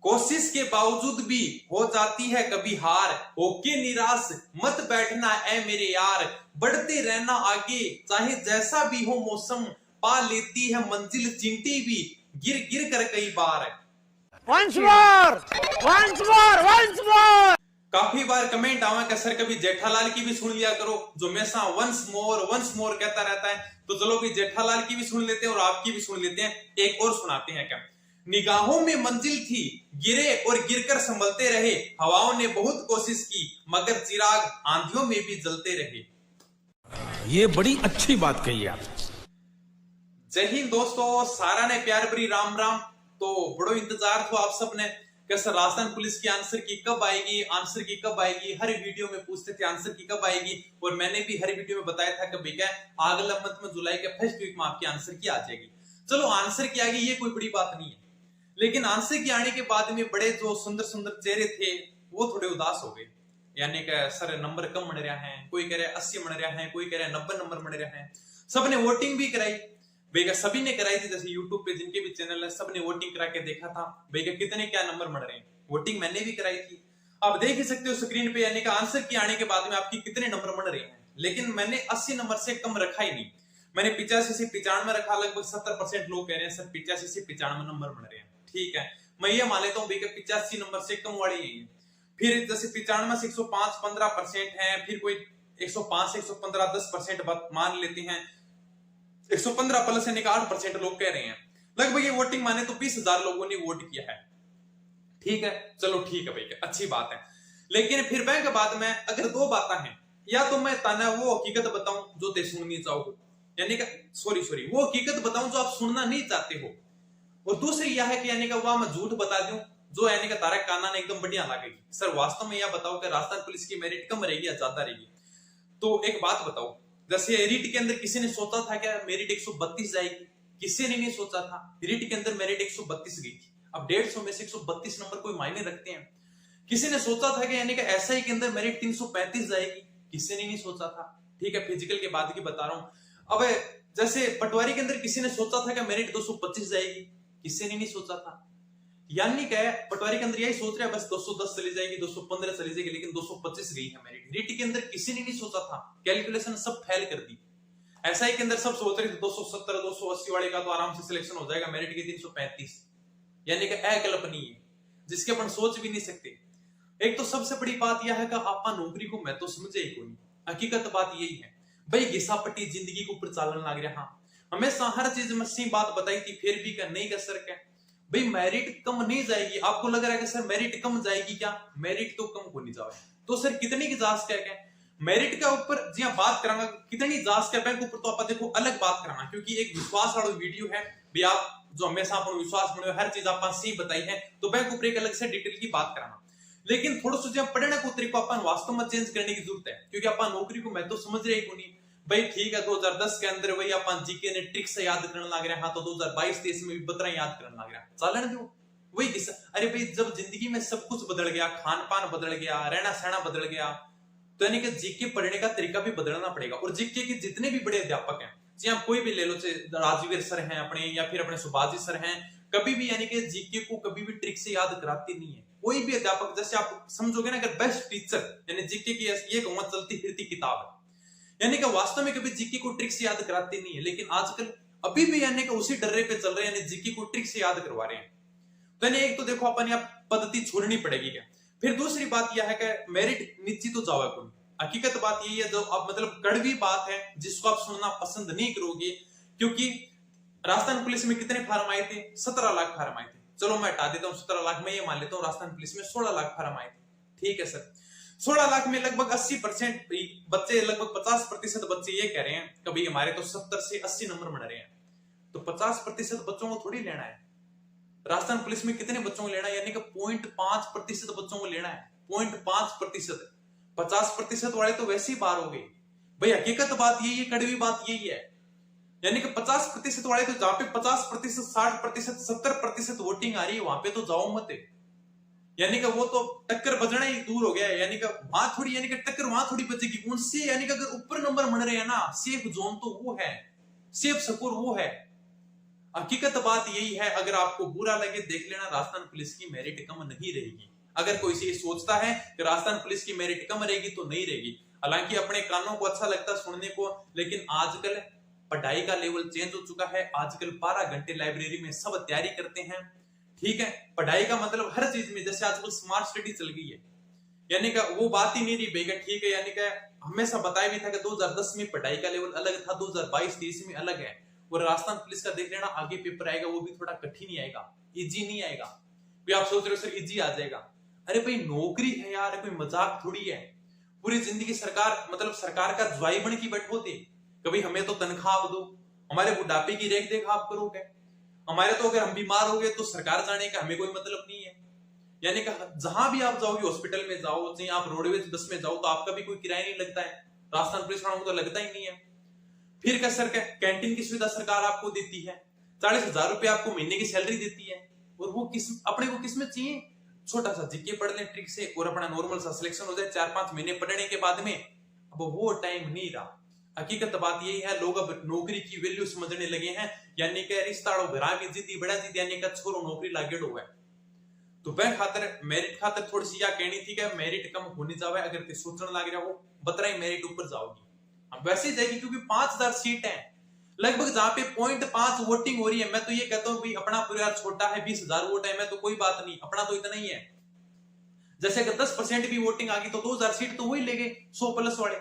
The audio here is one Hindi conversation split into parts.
कोशिश के बावजूद भी हो जाती है कभी हार, होके निराश मत बैठना ऐ मेरे यार, बढ़ते रहना आगे चाहे जैसा भी हो मौसम, पा लेती है मंजिल चींटी भी गिर गिर कर कई बार। Once more! Once more! Once more! काफी बार कमेंट आवा कि सर कभी जेठालाल की भी सुन लिया करो, जो हमेशा वंस मोर कहता रहता है। तो चलो भी जेठालाल की भी सुन लेते हैं और आपकी भी सुन लेते हैं। एक और सुनाते हैं क्या। निगाहों में मंजिल थी, गिरे और गिरकर संभलते रहे, हवाओं ने बहुत कोशिश की मगर चिराग आंधियों में भी जलते रहे। ये बड़ी अच्छी बात कही आप। जय हिंद दोस्तों, सारा ने प्यार भरी राम राम। तो बड़ो इंतजार था आप सबने कि सर राजस्थान पुलिस की आंसर की कब आएगी, आंसर की कब आएगी। हर वीडियो में पूछते थे आंसर की कब आएगी, और मैंने भी हर वीडियो में बताया था कि भैया अगला मंथ में जुलाई के फर्स्ट वीक में आपकी आंसर की आ जाएगी। चलो आंसर की आ गई, ये कोई बड़ी बात नहीं है। लेकिन आंसर की आने के बाद में बड़े जो सुंदर सुंदर चेहरे थे वो थोड़े उदास हो गए। यानी कि सर नंबर कम मिल रहा है, कोई कह रहा है 80 मिल रहा है, कोई कह रहा है 90 नंबर मिल रहा है। सबने वोटिंग भी कराई भैया, सभी ने कराई थी। जैसे यूट्यूब पे जिनके भी चैनल है सबने वोटिंग करा के देखा था भैया कितने क्या नंबर मिल रहे हैं। वोटिंग मैंने भी कराई थी, आप देख ही सकते हो स्क्रीन पे। यानी कि आंसर की आने के बाद में आपकी कितने नंबर मिल रहे हैं। लेकिन मैंने 80 नंबर से कम रखा ही नहीं, मैंने 85 से 95 रखा। लगभग 70% लोग कह रहे हैं सर 85 से 95 नंबर मिल रहे हैं। ठीक है, मैं ये मान लेता हूँ भैया 85 नंबर से कम वाले यही है। फिर जैसे 95 से 105 15% है, फिर कोई 105 से 115 10% मान लेते हैं, 115 प्लस यानी 8% लोग कह रहे हैं। लगभग ये वोटिंग माने तो 20,000 लोगों ने वोट किया है। ठीक है, चलो ठीक है भैया, अच्छी बात है। लेकिन फिर बैंक बाद में अगर दो बातें हैं, या तो मैं ताना वो हकीकत बताऊं जो ते सुननी चाहो, यानी कि सॉरी वो हकीकत बताऊं जो आप सुनना नहीं चाहते हो, और दूसरी यह है कि यानी कि वह मैं झूठ बता दूं जो यानी कि तारा काना ने एकदम बढ़िया लगेगी। सर वास्तव में यह बताओ कि राजस्थान पुलिस की मेरिट कम रहेगी या ज्यादा रहेगी। तो एक बात बताओ, जैसे रीट के अंदर किसी ने सोचा था क्या मेरिट 132 जाएगी? किसी ने नहीं सोचा था। रीट के अंदर मेरिट 132 गई थी। अब 150 में से 132 नंबर कोई मायने रखते हैं? किसी ने सोचा था कि यानी कि एसआई के अंदर मेरिट 335 जाएगी? किसी ने नहीं सोचा था। ठीक है, फिजिकल के बाद की बता रहा हूं। अब जैसे पटवारी के अंदर किसी ने सोचा था कि मेरिट 225 जाएगी? किसी ने नहीं सोचा था। यानी क्या है, पटवारी के अंदर यही सोच रहा है बस 210 चली जाएगी, 215 चली जाएगी, लेकिन 225 गई है मेरिट। रीट के अंदर किसी ने नहीं सोचा था, कैलकुलेशन सब फेल कर दी। एसआई के अंदर सब सोच रहे थे 270 280 वाले का तो आराम से सिलेक्शन हो जाएगा, मेरिट की 335, यानी कि अकल्पनीय है, जिसके अपन सोच भी नहीं सकते। एक तो सबसे बड़ी बात यह है कि आपा नौकरी को मैं तो समझे ही कोई। हकीकत बात यही है भाई, घिसापट्टी जिंदगी को ऊपर चालन लग रहा। हमेशा हर चीज में सही बात बताई थी, फिर भी कर नहीं कर सर क्या भाई मेरिट कम नहीं जाएगी। आपको लग रहा है कि सर मेरिट कम जाएगी क्या? मेरिट तो कम को नहीं जाए तो सर कितनी की जांच क्या मेरिट के ऊपर जी हाँ बात करांगा, कितनी जांच क्या बैंक ऊपर तो आप देखो अलग बात कराना, क्योंकि एक विश्वास वाला वीडियो है भी। आप जो हमेशा अपन विश्वास बने हर चीज आप सही बताई है, तो बैंक ऊपर एक अलग से डिटेल की बात कराना। लेकिन थोड़ा सा पढ़ने को तरीका अपन वास्तव में चेंज करने की जरूरत है, क्योंकि अपन नौकरी को मैं तो समझ रहे ही नहीं भाई। ठीक है, 2010 के अंदर वही अपन जीके ने ट्रिक से याद करने लग रहे हैं, तो 2022-23 में भी बतरा याद करने लग रहा है। चालन दो वही किस्सा। अरे भाई जब जिंदगी में सब कुछ बदल गया, खान पान बदल गया, रहना सहना बदल गया, तो यानी कि जीके पढ़ने का तरीका भी बदलना पड़ेगा। और जीके के जितने भी बड़े अध्यापक हैं, जी आप कोई भी ले लो, राजवीर सर हैं अपने, या फिर अपने सुभाष सर हैं, कभी भी यानी कि जीके को कभी भी ट्रिक से याद कराते नहीं है कोई भी अध्यापक। जैसे आप समझोगे ना, अगर बेस्ट टीचर यानी जीके की ये कहूंगा चलती फिरती किताब है, यानी कि वास्तव में कभी जीके को ट्रिक से याद कराते नहीं है। लेकिन आजकल अभी भी यानी कि उसी डर्रे पे चल रहे हैं, यानी जीके को ट्रिक से याद करवा रहे हैं। तो यानी एक तो देखो अपन यहाँ पद्धति छोड़नी पड़ेगी क्या। फिर दूसरी बात यह है कि मेरिट नीचे तो जावा कोई। हकीकत बात यही है, जो अब मतलब कड़वी बात है जिसको आप सुनना पसंद नहीं करोगे, क्योंकि राजस्थान पुलिस में कितने फार्म आए थे? 17 लाख फार्म आए थे। चलो मैं हटा देता हूँ 17 लाख, मैं ये मान लेता हूँ राजस्थान पुलिस में 16 लाख फार्म आए थे। ठीक है सर, 16 लाख में लगभग 80% बच्चे, लगभग 50% बच्चे ये कह रहे हैं कभी हमारे तो 70 से 80 नंबर मिल रहे हैं। तो 50% बच्चों को थोड़ी लेना है। राजस्थान पुलिस में कितने बच्चों को लेना है? यानी कि 0.5% बच्चों को लेना है। 0.5%, 50% वाले तो वैसे ही बाहर हो गए भाई। हकीकत बात यही है, कड़वी बात यही है। यानी कि 50% वाले तो जहां पे 50%, 60%, 70% वोटिंग आ रही है वहां पे तो जाओ मत। यानी कि वो तो टक्कर बजना ही दूर हो गया है। यानी कि वहां थोड़ी, यानी कि टक्कर वहां थोड़ी बचेगी उनसे। यानी कि अगर ऊपर नंबर मिल रहे हैं ना, सेफ जोन तो वो है, सेफ स्कोर वो है। हकीकत बात यही है, अगर आपको बुरा लगे देख लेना, राजस्थान पुलिस की मेरिट कम नहीं रहेगी। अगर कोई ये सोचता है कि राजस्थान पुलिस की मेरिट कम रहेगी तो नहीं रहेगी। हालांकि अपने कानों को अच्छा लगता सुनने को, लेकिन आजकल पढ़ाई का लेवल चेंज हो चुका है। आजकल 12 घंटे लाइब्रेरी में सब तैयारी करते हैं। ठीक है, पढ़ाई का मतलब हर चीज में, जैसे आजकल स्मार्ट स्टडी चल गई है, यानी कि वो बात ही नहीं रही बेगा। ठीक है, यानी कि हमेशा बताया भी था कि 2010 में पढ़ाई का लेवल अलग था, 2022-23 में अलग है। और राजस्थान पुलिस का देख लेना, आगे पेपर आएगा वो भी थोड़ा कठिन ही आएगा, इजी नहीं आएगा। भी आप सोच रहे हो सर इजी आ जाएगा, अरे भाई नौकरी है यार, कोई मजाक थोड़ी है। पूरी जिंदगी सरकार मतलब सरकार का ज्वाई बन की बैठो थे, कभी हमें तो तनख्वाह आप दो, हमारे बुढ़ापे की रेख देख आप करोगे, हमारे तो अगर हम बीमार हो गए तो सरकार जाने का हमें कोई मतलब नहीं है। यानी कि जहां भी आप जाओगे, हॉस्पिटल में जाओ, चाहे आप रोडवेज बस में जाओ, तो आपका भी कोई किराया नहीं लगता है। राजस्थान पुलिस वालों को तो लगता ही नहीं है। फिर क्या सर, कैंटीन की सुविधा सरकार आपको देती है, 40,000 रुपए आपको महीने की सैलरी देती है। और वो किस अपने को किसमें चाहिए, छोटा सा जीके पढ़ लें ट्रिक से और अपना नॉर्मल सा सिलेक्शन हो जाए 4-5 महीने पढ़ने के बाद में। अब वो टाइम नहीं रहा। हकीकत बात यही है, लोग अब नौकरी की वैल्यू समझने लगे हैं। यानी कि रिश्ताड़ो घरा की जीती बड़ा जीती, यानी कि छोरो नौकरी लागेड़ो है। तो वह खातर मेरिट खातर थोड़ी सी या कहनी थी कि मेरिट कम होनी जावे, अगर ते सोचने लग रहा हो बतराई मेरिट ऊपर जाओगी। अब वैसे ही जाएगी, क्योंकि 5000 सीट है लगभग, जहां पे 0.5 वोटिंग हो रही है। मैं तो ये कहता हूँ भाई अपना परिवार छोटा है, 20,000 वोट है, मैं तो कोई बात नहीं, अपना तो इतना ही है। जैसे अगर 10% भी वोटिंग आ गई तो 2000 सीट तो वही ले गए 100+ वाले,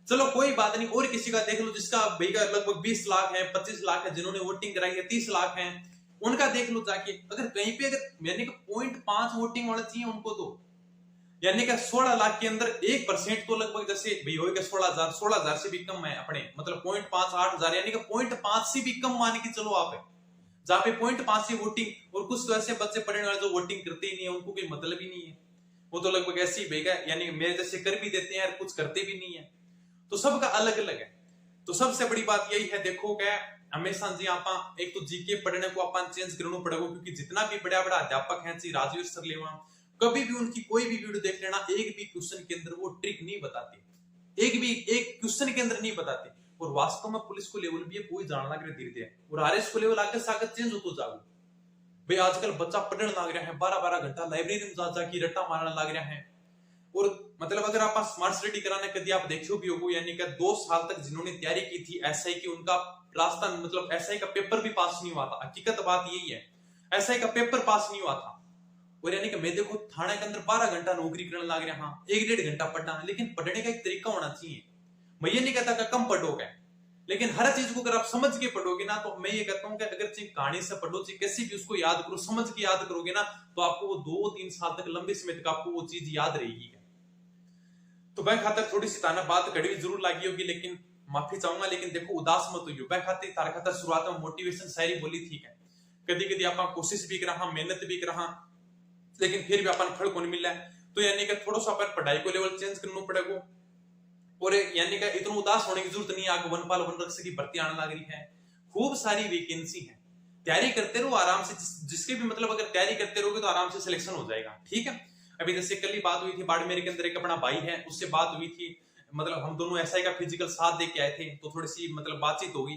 चलो कोई बात नहीं। और किसी का देख लो जिसका भैया लगभग 20 लाख है, 25 लाख है, जिन्होंने वोटिंग कराई है 30 लाख है, उनका देख लो जाके। अगर कहीं पे अगर यानी कि 0.5 वोटिंग वाला चाहिए उनको, तो यानी कि 16 लाख के अंदर 1% तो लगभग जैसे भाई होगा 16,000 से भी कम है अपने, मतलब 0.5 8,000, यानी कि 0.5 से भी कम मान के चलो आप है, जहां पे 0.5 से वोटिंग। और कुछ तो ऐसे बच्चे पढ़ने वाले जो वोटिंग करते ही नहीं है, उनको कोई मतलब ही नहीं है, वो तो लगभग ऐसे ही भेगा, यानी मेरे जैसे कर भी देते हैं, कुछ करते भी नहीं है। तो सबका अलग अलग है। तो सबसे बड़ी बात यही है, देखो क्या हमेशा जी आप एक तो जीके पढ़ने को अपन चेंज करना पड़ेगा, क्योंकि जितना भी बड़ा बड़ा अध्यापक है जी राजवीर सर लेवा, कभी भी उनकी कोई भी वीडियो देख लेना, एक भी क्वेश्चन के अंदर वो ट्रिक नहीं बताते, एक क्वेश्चन के अंदर नहीं बताते। और वास्तव में पुलिस को लेवल भी है कोई जानना लग रहा धीरे धीरे, और आरएस को लेवल आगे सागर चेंज होतो जागो। भाई आजकल बच्चा पढ़ने लग रहा है, 12-12 घंटा लाइब्रेरी में जाके रट्टा मारने लग रहा है। और मतलब अगर आप स्मार्ट स्टडी कराने कभी आप देखो भी होगो, यानी कि 2 साल तक जिन्होंने तैयारी की थी एसआई की, उनका राजस्थान मतलब एसआई का पेपर भी पास नहीं हुआ था। हकीकत बात यही है, एसआई का पेपर पास नहीं हुआ था। और यानी कि मैं देखो थाने के अंदर 12 घंटा नौकरी करने लग रहा, हाँ 1-1.5 घंटा पढ़ना, लेकिन पढ़ने का एक तरीका होना चाहिए। मैं ये नहीं कहता कि कम पढ़ोगे, लेकिन हर चीज को अगर आप समझ के पढ़ोगे ना, तो मैं ये कहता हूँ कि अगर चाहे कहानी से पढ़ो, चाहे कैसे भी उसको याद करो, समझ के याद करोगे ना, तो आपको वो 2-3 साल तक लंबे समय तक आपको वो चीज याद रहेगी। तो मैं खातर थोड़ी सी ताना बात कड़वी जरूर लगी होगी, लेकिन माफी चाहूंगा। लेकिन देखो उदास मत होइयो, मैं खातिर तार खातर शुरुआत में मोटिवेशन शायरी बोली, ठीक है, कदी कदी आप कोशिश भी करा, मेहनत भी करा, लेकिन फिर भी अपन फल को नहीं मिला है। तो यानी कि थोड़ा सा अपन पढ़ाई को लेवल चेंज करना पड़ेगा। और यानी कि इतना उदास होने की जरूरत नहीं है। आगे वनपाल वन रक्षक की भर्ती आने लग रही है, खूब सारी वैकेंसी है, तैयारी करते रहो आराम से। जिसके भी मतलब अगर तैयारी करते रहोगे तो आराम से सिलेक्शन हो जाएगा। ठीक है, अभी जैसे कल ही बात हुई थी बाड़मेर के अंदर, एक अपना भाई है उससे बात हुई थी, मतलब हम दोनों एसआई का फिजिकल साथ दे के आए थे, तो थोड़ी सी मतलब बातचीत होगी,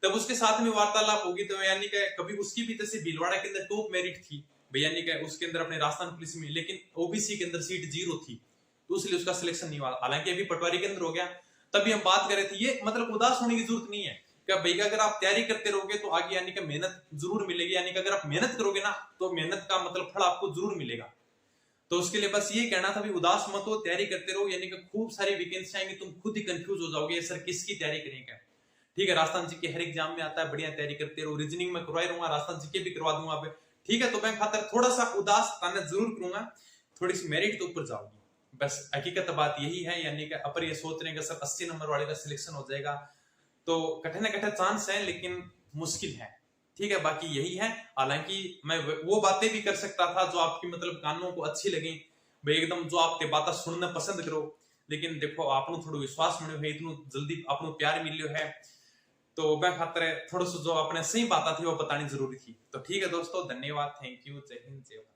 तब उसके साथ में वार्तालाप होगी। तो यानी कि कभी उसकी भी जैसे भीलवाड़ा के अंदर टॉप मेरिट थी, यानी कि उसके अंदर अपने राजस्थान पुलिस में, लेकिन ओबीसी के अंदर सीट 0 थी, तो इसलिए उसका सिलेक्शन नहीं हुआ। हालांकि अभी पटवारी के अंदर हो गया। तभी हम बात कर रहे थे, ये मतलब उदास होने की जरूरत नहीं है क्या भैया, अगर आप तैयारी करते रहोगे तो आगे यानी कि मेहनत जरूर मिलेगी। यानी कि अगर आप मेहनत करोगे ना, तो मेहनत का मतलब फल आपको जरूर मिलेगा। तो उसके लिए बस ये कहना था भी उदास मत हो, तैयारी करते रहो, यानी कि खूब सारी वैकेंसी आएंगी, तुम खुद ही कंफ्यूज हो जाओगे सर किसकी तैयारी करेंगे। ठीक है, राजस्थान जी के हर एग्जाम में आता है, बढ़िया तैयारी करते रहो। रीजनिंग में करवाई रहूंगा, राजस्थान जी के भी करवा दूंगा आप। ठीक है, तो मैं खातर थोड़ा सा उदास ताना जरूर करूंगा, थोड़ी सी मेरिट तो ऊपर जाओगी, बस हकीकत बात यही है। यानी कि अपर ये सोच रहे हैं कि सर 80 नंबर वाले का सिलेक्शन हो जाएगा, तो कठिन चांस है, लेकिन मुश्किल है। ठीक है, बाकी यही है। हालांकि मैं वो बातें भी कर सकता था जो आपकी मतलब कानों को अच्छी लगे, भाई एकदम जो आपके बातें सुनना पसंद करो, लेकिन देखो आपको थोड़ा विश्वास मिलो है, इतना जल्दी आपको प्यार मिलो है, तो मैं खातर थोड़ा सा जो अपने सही बात थी वो बतानी जरूरी थी। तो ठीक है दोस्तों, धन्यवाद, थैंक यू, जय हिंद, जय भारत।